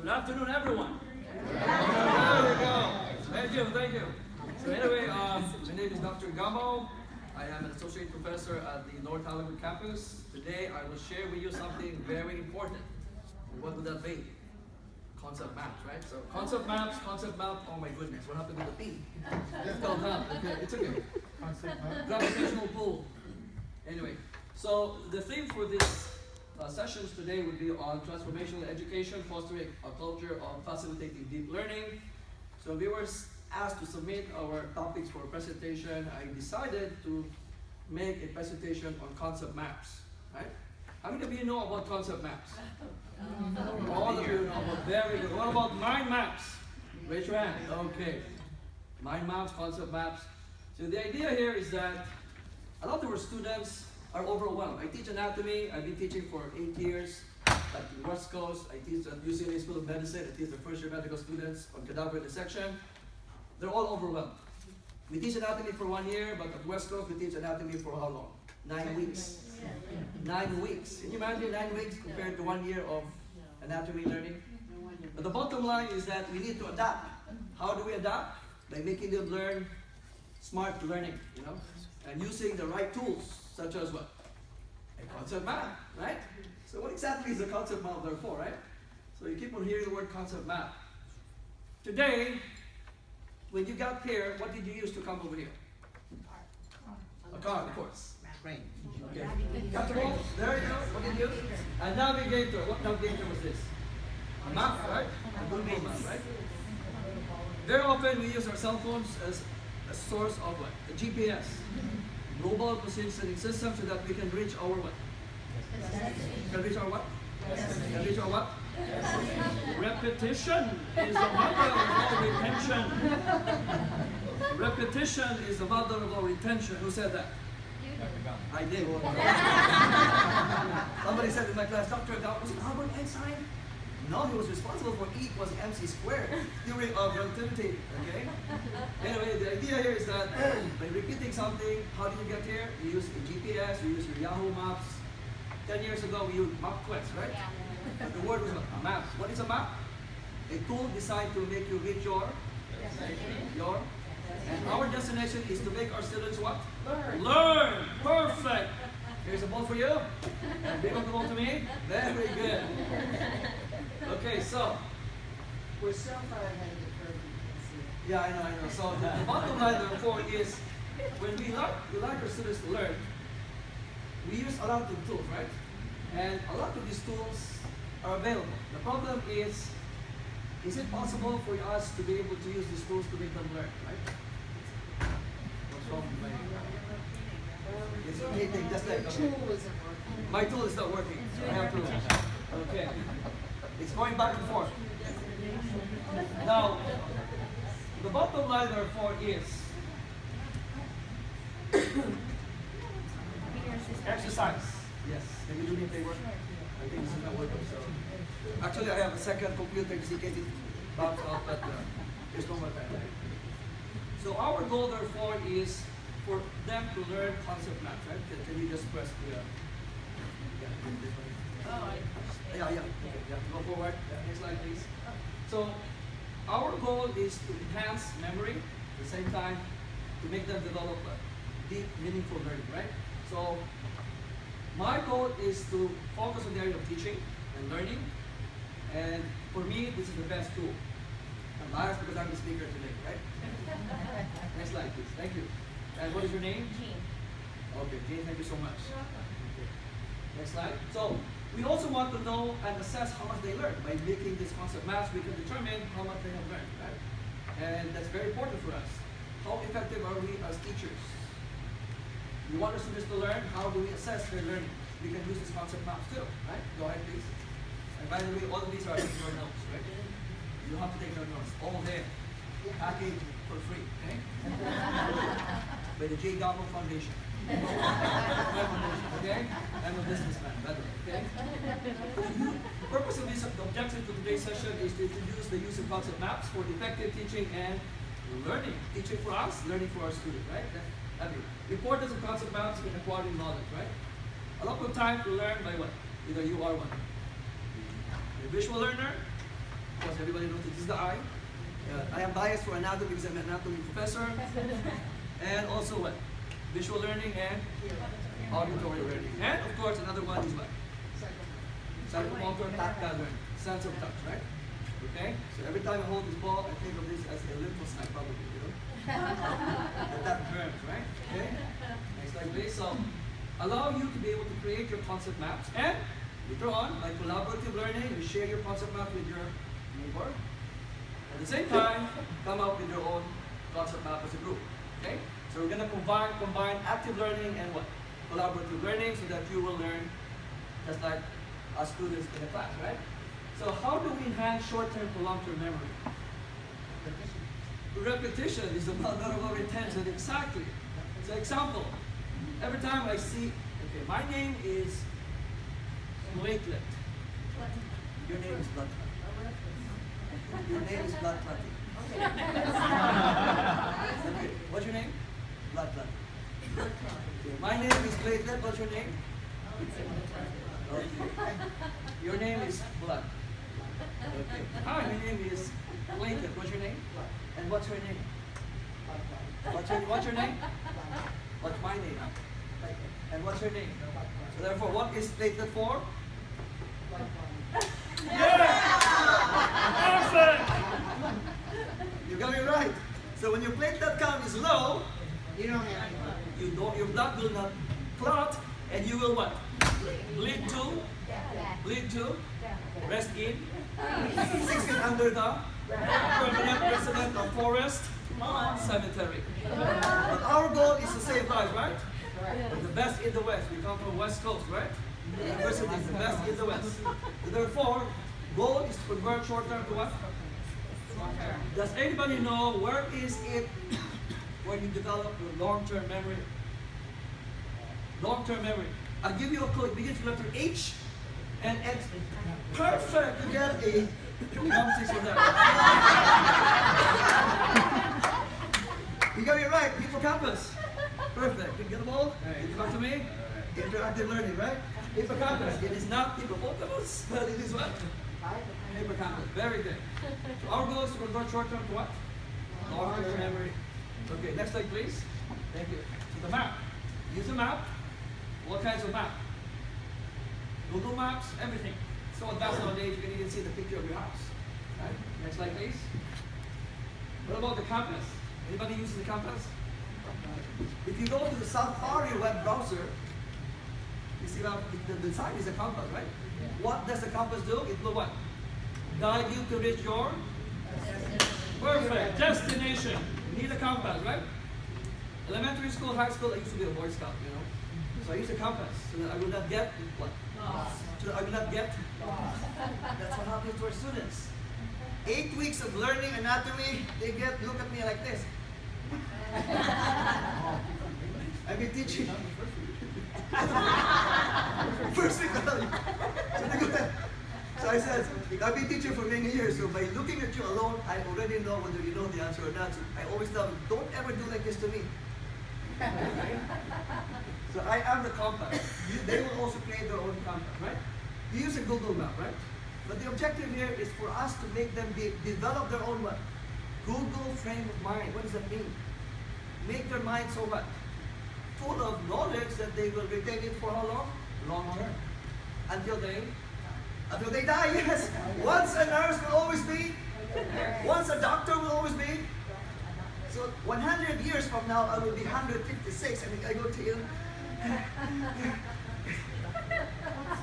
Good afternoon, everyone. There we go. Thank you. So anyway, my name is Dr. Gamo. I am an associate professor at the North Hollywood campus. Today, I will share with you something very important. What would that be? Concept maps, right? So concept map, oh my goodness, what happened to the P? Difficult, huh? Okay, it's okay. Concept map. Gravitational pull. Anyway, so the theme for this sessions today would be on transformational education, fostering a culture of facilitating deep learning. So we were asked to submit our topics for presentation. I decided to make a presentation on concept maps, right? How many of you know about concept maps? All of you know about, very good. What about mind maps? Raise your hand. Okay. Mind maps, concept maps. So the idea here is that a lot of our students are overwhelmed. I teach anatomy. I've been teaching for 8 years at the West Coast. I teach at UCLA School of Medicine. I teach the first year medical students on cadaver dissection. They're all overwhelmed. We teach anatomy for 1 year, but at West Coast we teach anatomy for how long? 9 weeks. 9 weeks. Can you imagine 9 weeks compared to 1 year of anatomy learning? But the bottom line is that we need to adapt. How do we adapt? By making them learn smart learning, you know, and using the right tools, such as what? A concept map, right? So what exactly is a concept map therefore, right? So you keep on hearing the word concept map. Today, when you got here, what did you use to come over here? A car, of course. Train. Okay. Comfortable? There you go. What did you use? A navigator. What navigator was this? A map, right? A Google map, right? Very often we use our cell phones as a source of what? A GPS. Global positioning system, so that we can reach our what? Can reach our what? Can reach our what? Repetition is the mother of all retention. Repetition is the mother of all retention. Who said that? I did. Somebody said in my class, Dr. Gao, was it Albert Einstein? No, he was responsible for E equals mc squared, theory of relativity, okay? Anyway, the idea here is that by repeating something, how do you get here? You use a GPS, you use your Yahoo Maps. 10 years ago, we used MapQuest, right? But the word was a map. What is a map? A tool designed to make you reach your, and our destination is to make our students what? Learn. Perfect. Here's a ball for you. And big on the ball to me. Very good. Okay, so. We're so far ahead of the curve, you can see. Yeah, I know. So the bottom line therefore is, when we like our students to learn, we use a lot of tools, right? And a lot of these tools are available. The problem is it possible for us to be able to use these tools to make them learn, right? What's wrong with my It's rotating just like The tool isn't working. my tool is not working. So I have to. Okay. It's going back and forth. Now, the bottom line therefore is exercise. Yes. Can you do me a favor? I think this is not working. So actually, I have a second computer just in case it bounces out, but there's no more time. So our goal therefore is for them to learn concept maps, right? Can you just press the yeah. Okay, yeah. Go forward. Yeah, next slide, please. So our goal is to enhance memory at the same time to make them develop deep, meaningful learning, right? So my goal is to focus on the area of teaching and learning, and for me, this is the best tool. I'm biased because I'm the speaker today, right? Next slide, please. Thank you. And what is your name? Jean. Okay, Jane, thank you so much. Okay. Next slide. So we also want to know and assess how much they learn. By making this concept maps, we can determine how much they have learned, right? And that's very important for us. How effective are we as teachers? We want our students to learn. How do we assess their learning? We can use this concept maps too, right? Go ahead, please. And by the way, all of these are in your notes, right? You don't have to take your notes. All there. Package for free, okay? By the J. Gamo Foundation. Okay? I'm a businessman, by the way, okay? The purpose of this, the objective of today's session is to introduce the use of concept maps for effective teaching and learning. Teaching for us, learning for our students, right? The importance of concept maps in acquiring knowledge, right? A lot of time to learn by what? Either you are one. A visual learner, Everybody knows this is the eye. I am biased for anatomy because I'm an anatomy professor. And also what? Visual learning and auditory learning. And of course, another one is what? Psychomotor tactile learning. Sense of touch, right? Okay? So every time I hold this ball, I think of this as a lymphocyte, probably, you know? that burns, right? Okay? Next slide, please. So, allow you to be able to create your concept maps. And later on, like collaborative learning, you share your concept map with your neighbor. At the same time, come up with your own concept map as a group. Okay? So we're going to combine active learning and what? Collaborative learning so that you will learn just like our students in the class, right? So how do we enhance short-term to long-term memory? Repetition is about not about retention, exactly. So example, every time I see, okay, my name is platelet. Your name is blood clotting. Your name is blood clotting. Okay, what's your name? Blood clotting. Okay, my name is platelet, what's your name? Okay. Your name is blood. Okay. Hi, my name is platelet, what's your name? And what's your name? What's your name? What's my name? And what's your name? So therefore, what is platelet for? Yeah! Perfect! You got it right. So when your platelet count is low, You don't have any. your blood will not clot, and you will what? Bleed to rest in 6 feet under the permanent resident of forest cemetery. But our goal is to save lives, right? We're the best in the West. We come from West Coast, right? The university is the best in the West. So therefore, goal is to convert short term to what? Does anybody know where is it when you develop your long-term memory? Long-term memory. I'll give you a clue. It begins with letter H and X. Perfect. You get a conversation with that. You got it right. Hippocampus. Perfect. You get them all? You come to me? Interactive learning, right? Hippocampus. It is not hippopotamus, but it is what? Hippocampus. Very good. So our goal is to convert short term to what? Long-term memory. Okay, next slide, please. Thank you. So the map. Use a map. What kinds of map? Google Maps, everything. So advanced nowadays, you can even see the picture of your house. Right? Next slide, please. What about the compass? Anybody uses the compass? If you go to the Safari web browser, you see that the sign is a compass, right? What does the compass do? It will what? Guide you to reach your perfect destination. You need a compass, right? Elementary school, high school, I used to be a Boy Scout, you know. So I used a compass so that I would not get what? So that I would not get. That's what happens to our students. 8 weeks of learning anatomy, they look at me like this. I've been teaching. First week. So I said, I've been teaching for many years, so by looking at you alone, I already know whether you know the answer or not. So I always tell them, don't ever do like this to me. So I am the compass. They will also create their own compass, right? You use a Google map, right? But the objective here is for us to make them develop their own what? Google frame of mind. What does that mean? Make their mind so what? Full of knowledge that they will retain it for how long? Long term. Until they die, yes. Once a nurse will always be. Once a doctor will always be. So 100 years from now, I will be 156, and I go to you.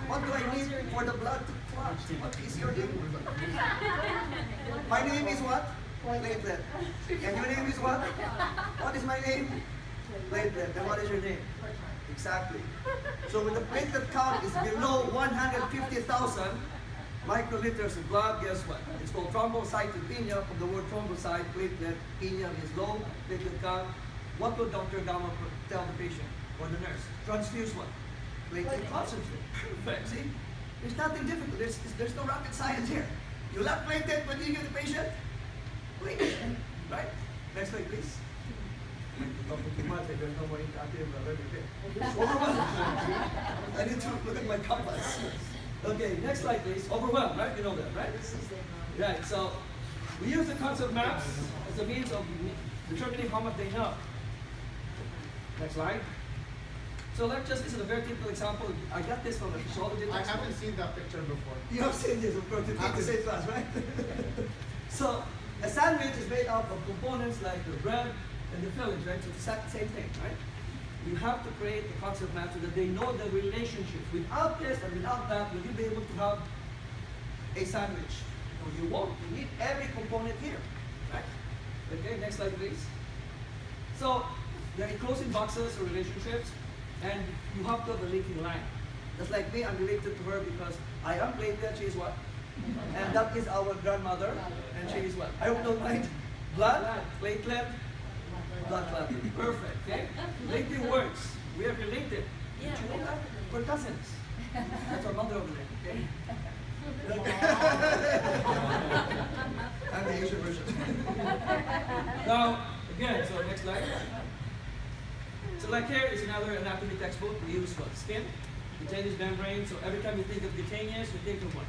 What do I need for the blood to clot? What is your name? My name is what? Platelet. And your name is what? What is my name? Platelet. And what is your name? Exactly. So when the platelet count is below 150,000 microliters of blood, guess what? It's called thrombocytopenia, from the word thrombocyte, platelet, penia is low, platelet count. What will Dr. Gamo tell the patient or the nurse? Transfuse what? Platelet concentrate. Perfect, see? There's nothing difficult. There's no rocket science here. You lack platelet, what do you give the patient? Platelet, right? Next slide, please. Talking too much, there's no more interactive learning here. I need to look at my compass. Okay, next slide, please. Overwhelmed, right? You know that, right? Right, so we use the concept maps as a means of determining how much they know. Next slide. So let's just, this is a very typical example. I got this from a physiology I textbook. haven't seen that picture before. You have seen this, of course, you take the same class, right? So a sandwich is made up of components like the bread and the fillings, right? So it's the same thing, right? You have to create the concept map so that they know the relationships. Without this and without that, will you be able to have a sandwich? No, you won't. You need every component here, right? Okay, next slide, please. So they're enclosing boxes or relationships, and you have to have a linking line. Just like me, I'm related to her because I am platelet, she is what? And that is our grandmother, and she is what? I hope you don't mind. Blood, platelet, blood clotting. Perfect, okay? Linking words. We are related. Yeah. Did you know that? We're cousins. That's our mother over there, okay? I'm the Asian version. Now, again, so next slide. So like here is another anatomy textbook. We use what? Skin, cutaneous membrane. So every time you think of cutaneous, you think of what?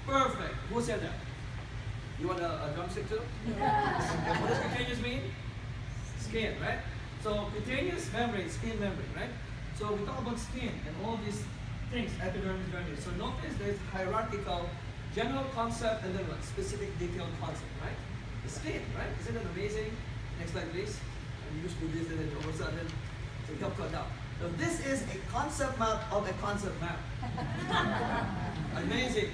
Perfect. Who said that? You want a drumstick too? What does cutaneous mean? Skin, right? So cutaneous membrane, skin membrane, right? So we talk about skin and all these things, epidermis, dermis. So notice there's hierarchical, general concept, and then what? Specific detailed concept, right? The skin, right? Isn't it amazing? Next slide, please. And you used to do this and then all of a sudden, so help cut down. Now this is a concept map of a concept map. Amazing.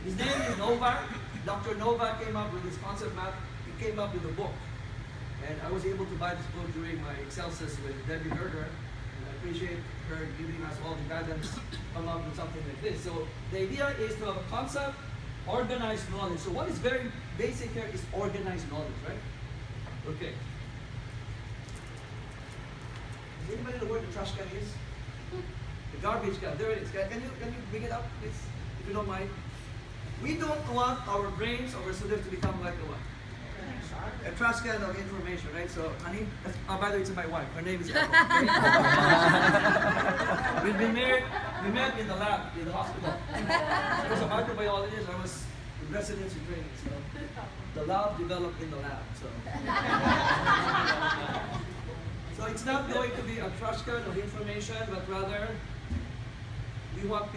His name is Novak. Dr. Novak came up with this concept map. He came up with a book. And I was able to buy this book during my Excelsis with Debbie Berger. And I appreciate her giving us all the guidance to come up with something like this. So the idea is to have a concept, organized knowledge. So what is very basic here is organized knowledge, right? Okay. Does anybody know where the trash can is? The garbage can. There it is. Can you bring it up, please, if you don't mind? We don't want our brains, our students to become like a what? A trash can of information, right? So, honey, by the way, it's my wife. Her name is Gamo. We've been married. We met in the lab, in the hospital. She was a microbiologist. I was in residency training. So, the lab developed in the lab. So it's not going to be a trash can of information, but rather we want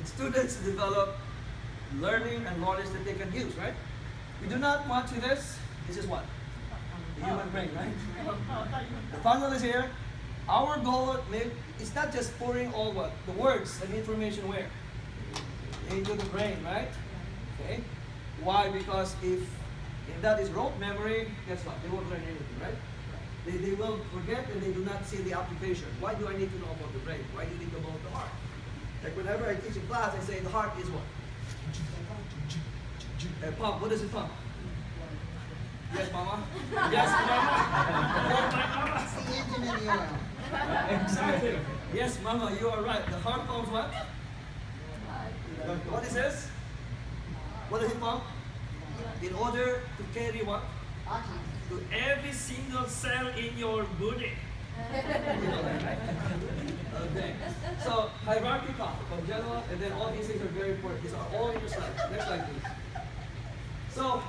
students to develop learning and knowledge that they can use, right? We do not want to this is what? The human brain, right? The funnel is here. Our goal is not just pouring all what? The words and information where? Into the brain, right? Okay. Why? Because if that is rote memory, guess what? They won't learn anything, right? They will forget and they do not see the application. Why do I need to know about the brain? Why do you need to know about the heart? Like whenever I teach in class, I say the heart is what? A pump. What does it pump? Yes, mama? Yes, mama? Oh, my mama? It's the engine and the oil. Exactly. Yes, mama, you are right. The heart pumps what? What is this? What does it pump? In order to carry what? Oxygen. To every single cell in your body. You know that, right? Okay. So hierarchical from general, and then all these things are very important. These are all in your slides. Next slide, please. So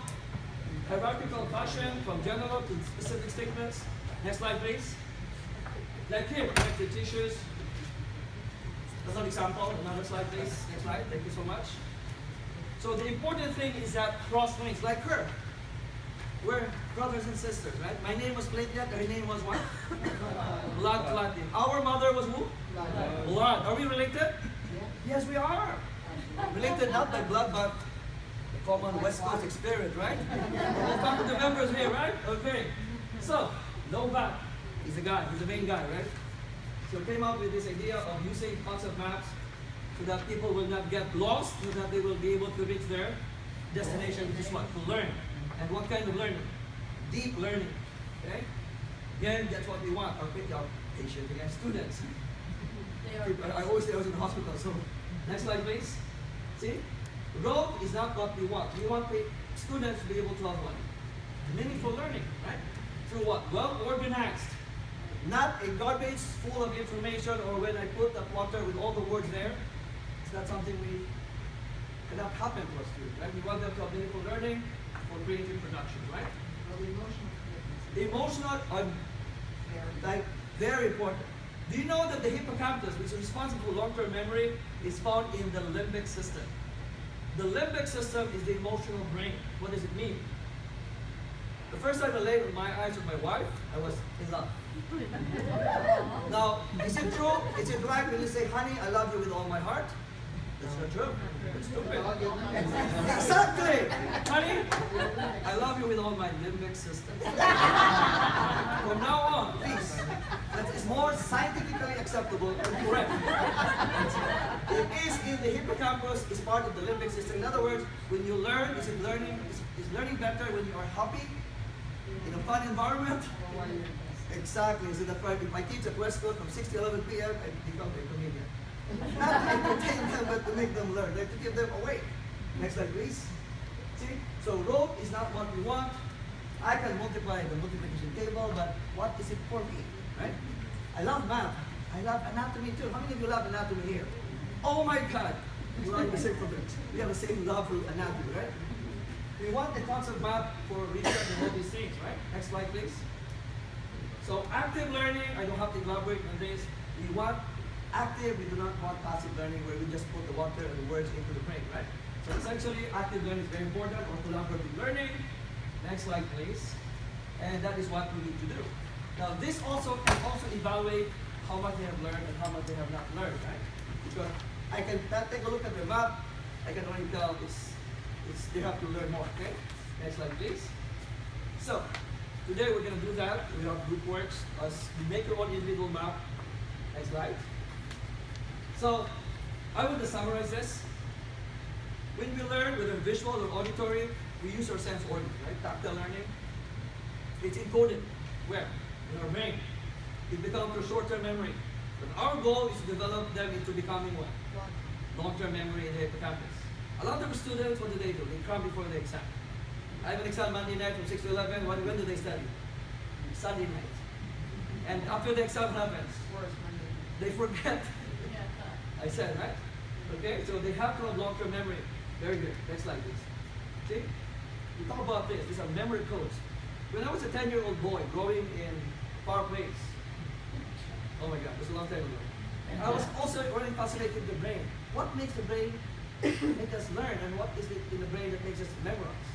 hierarchical fashion from general to specific statements. Next slide, please. Like here, connective tissues. Another example. Another slide, please. Next slide. Thank you so much. So the important thing is that cross links, like her. We're brothers and sisters, right? My name was platelet, her name was what? Blood clotting. Our mother was who? Blood. Are we related? Yes, we are. Related not by blood, but the common West Coast experience, right? We'll talk to the members here, right? Okay. So, Novak is the guy, he's the main guy, right? So he came up with this idea of using concept maps so that people will not get lost, so that they will be able to reach their destination, which is what? To learn. And what kind of learning? Deep learning. Okay? Again, that's what we want. Our patient, again, students. I always say I was in the hospital, so next slide, please. See? Rote is not what we want. We want students to be able to have what? Meaningful learning, right? Through what? Well organized. Not a garbage full of information, or when I put that water with all the words there. It's not something we cannot happen to us too, right? We want them to have meaningful learning for creative production, right? Well, the emotional commitments. Emotional, Very. like, very important. Do you know that the hippocampus, which is responsible for long-term memory, is found in the limbic system? The limbic system is the emotional brain. What does it mean? The first time I laid my eyes on my wife, I was in love. Now, is it true? Is it right when you say, honey, I love you with all my heart? That's not true. It's stupid. Exactly! Honey, I love you with all my limbic system. From now on, please. That is more scientifically acceptable and correct. It is in the hippocampus, it's part of the limbic system. In other words, when you learn, is learning better when you are happy, in a fun environment? Exactly. So that's right. If my kids at West Coast from 6 to 11 p.m., I become a comedian. Not to entertain them, but to make them learn. Like to keep them awake. Next slide, please. See? So rote is not what we want. I can multiply the multiplication table, but what is it for me? Right? I love math. I love anatomy too. How many of you love anatomy here? Oh my God! You are the same for this. We have the same love for anatomy, right? We want the concept map for research and all these things, right? Next slide, please. So active learning, I don't have to elaborate on this. We want active, we do not want passive learning where we just put the water and the words into the brain, right? So essentially, active learning is very important, or collaborative learning. Next slide, please. And that is what we need to do. Now, this also can also evaluate how much they have learned and how much they have not learned, right? Because I can take a look at the map, I can only tell they have to learn more, okay? Next slide, please. So, today we're going to do that. We have group works. You make your own individual map. Next slide. So, I will just summarize this. When we learn, whether visual or auditory, we use our sense organ, right? Tactile learning. It's encoded. Where? In our brain. It becomes our short-term memory. But our goal is to develop them into becoming what? Long-term memory in the hippocampus. A lot of students, what do? They cram before the exam. I have an exam Monday night from 6 to 11. When do they study? Sunday night. And after the exam happens, they forget. I said, right? Okay, so they have to have long-term memory. Very good. Next slide, please. See? We talk about this. These are memory codes. When I was a 10-year-old boy growing in far place, oh my God, it was a long time ago. And I was also already fascinated with the brain. What makes the brain make us learn, and what is it in the brain that makes us memorize?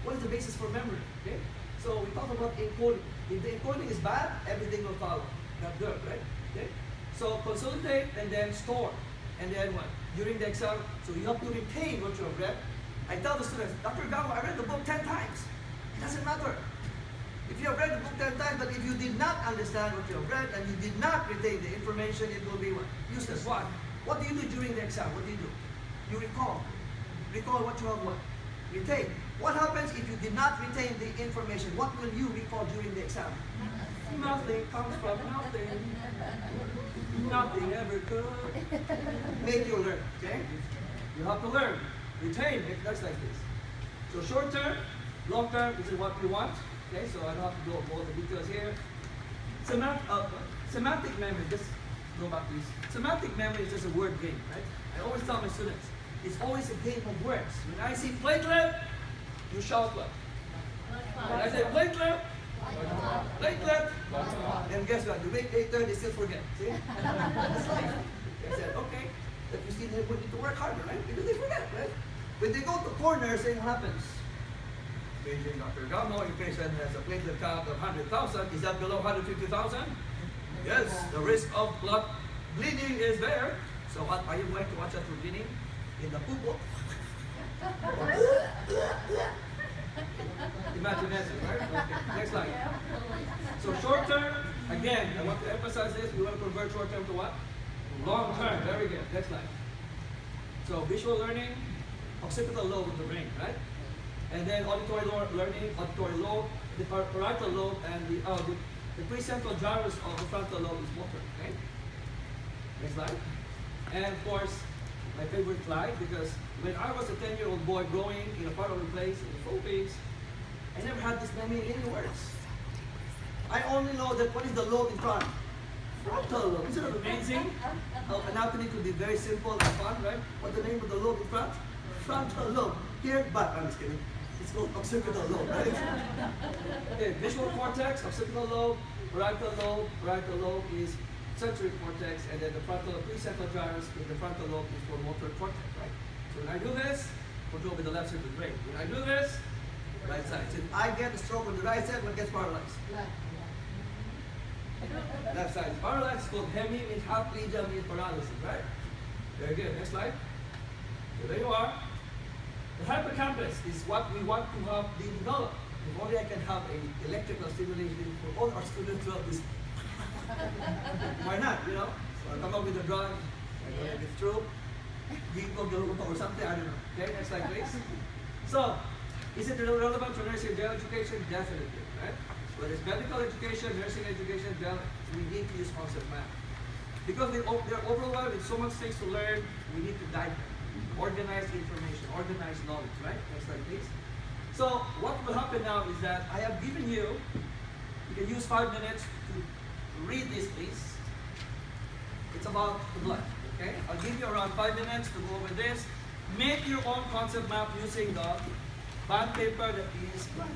What is the basis for memory? Okay? So we talk about encoding. If the encoding is bad, everything will follow. Not good, right? Okay? So consolidate and then store. And then what? During the exam, so you have to retain what you have read. I tell the students, Dr. Gamo, I read the book 10 times. It doesn't matter. If you have read the book 10 times, but if you did not understand what you have read and you did not retain the information, it will be what? Useless. Why? What do you do during the exam? What do? You recall. Recall what you have what? Retain. What happens if you did not retain the information? What will you recall during the exam? Nothing comes from nothing. Nothing ever could make you learn, okay? You have to learn. Retain. That's like this. So short term, long term, this is what we want. Okay, so I don't have to go over all the details here. Semantic memory, just go back please. Semantic memory is just a word game, right? I always tell my students, it's always a game of words. When I say platelet, you shout what? When I say platelet, platelet, and guess what? You make later, they still forget. See? That's life. I said, okay, that you still need to work harder, right? Because they forget, right? When they go to corner, saying what happens? Paging Dr. Gamo, your patient has a platelet count of 100,000. Is that below 150,000? Yes, the risk of blood bleeding is there. So what are you going to watch out for bleeding? In the poo-poo? Imagine that, right? Okay, next slide. So short term, again, I want to emphasize this. We want to convert short term to what? Long term. Very good. Next slide. So visual learning, occipital lobe of the brain, right? And then auditory learning, auditory lobe, the parietal lobe, and the precentral gyrus of the frontal lobe is motor. Okay. Next slide. And of course, my favorite slide, because when I was a 10-year-old boy growing in a faraway place in the Philippines, I never had this many words. I only know that what is the lobe in front? Frontal lobe. Isn't it amazing? How anatomy could be very simple and fun, right? What's the name of the lobe in front? frontal lobe. Here, but I'm just kidding. It's called occipital lobe, right? Okay, visual cortex, occipital lobe, parietal lobe is sensory cortex, and then the frontal precentral gyrus in the frontal lobe is for motor cortex, right? So when I do this, control with the left side of the brain. When I do this, right side. So if I get a stroke on the right side, what gets paralyzed? Left side is paralyzed. It's called means haplegia means paralysis, right? Very good. Next slide. So there you are. The hippocampus is what we want to have be developed. If only I can have an electrical stimulation for all our students to have this. Why not, you know? So I'll come up with a drug, I don't know if it's true, or something, I don't know. Okay, next slide please. So, is it relevant for nursing and general education? Definitely, right? Whether it's medical education, nursing education, we need to use concept math. Because they're overwhelmed with so much things to learn, we need to guide them. Organize information, organize knowledge, right? Next slide please. So, what will happen now is that I have given you can use 5 minutes to read this, please. It's about the blood, okay? I'll give you around 5 minutes to go over this. Make your own concept map using the bond paper that is blank.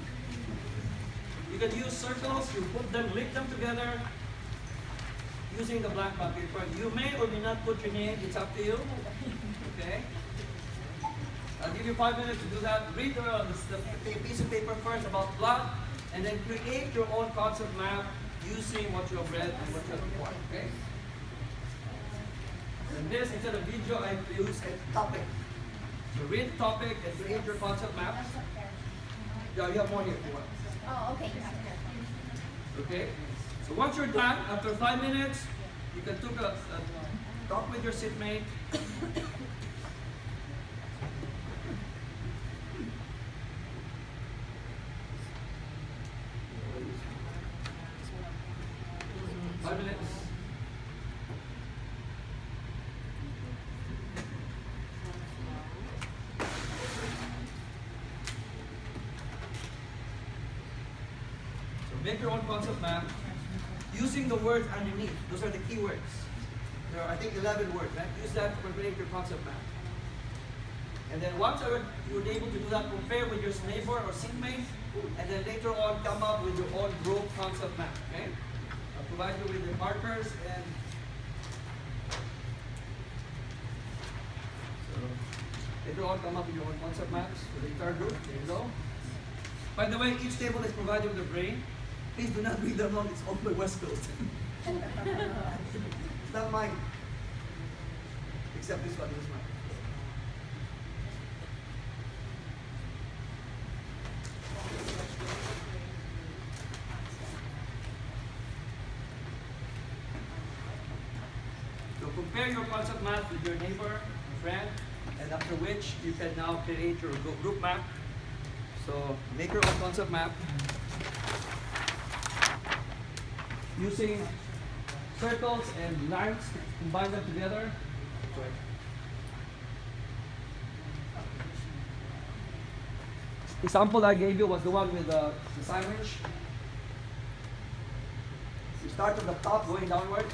You can use circles, you put them, link them together using the black bond paper. You may or may not put your name, it's up to you, okay? I'll give you 5 minutes to do that. Read the piece of paper first about blood, and then create your own concept map using what you have read and what you have acquired, okay? And this, instead of video, I use a topic. So read the topic and create your concept map. Yeah, you have more here if you want. Oh, okay. Okay? So once you're done, after 5 minutes, you can talk with your seatmate. Make your own concept map using the words underneath. Those are the key words. There are, I think, 11 words, right? Use that to create your concept map. And then once you're able to do that, compare with your neighbor or seatmate, and then later on come up with your own group concept map, okay? I'll provide you with the markers and so later on come up with your own concept maps for the entire group. There you go. By the way, each table is provided with a brain. Please do not read them wrong, it's owned by West Coast. It's not mine. Except this one is mine. So compare your concept map with your neighbor, or friend, and after which you can now create your group map. So make your own concept map using circles and lines to combine them together. Example I gave you was the one with the sandwich. You start at the top going downwards.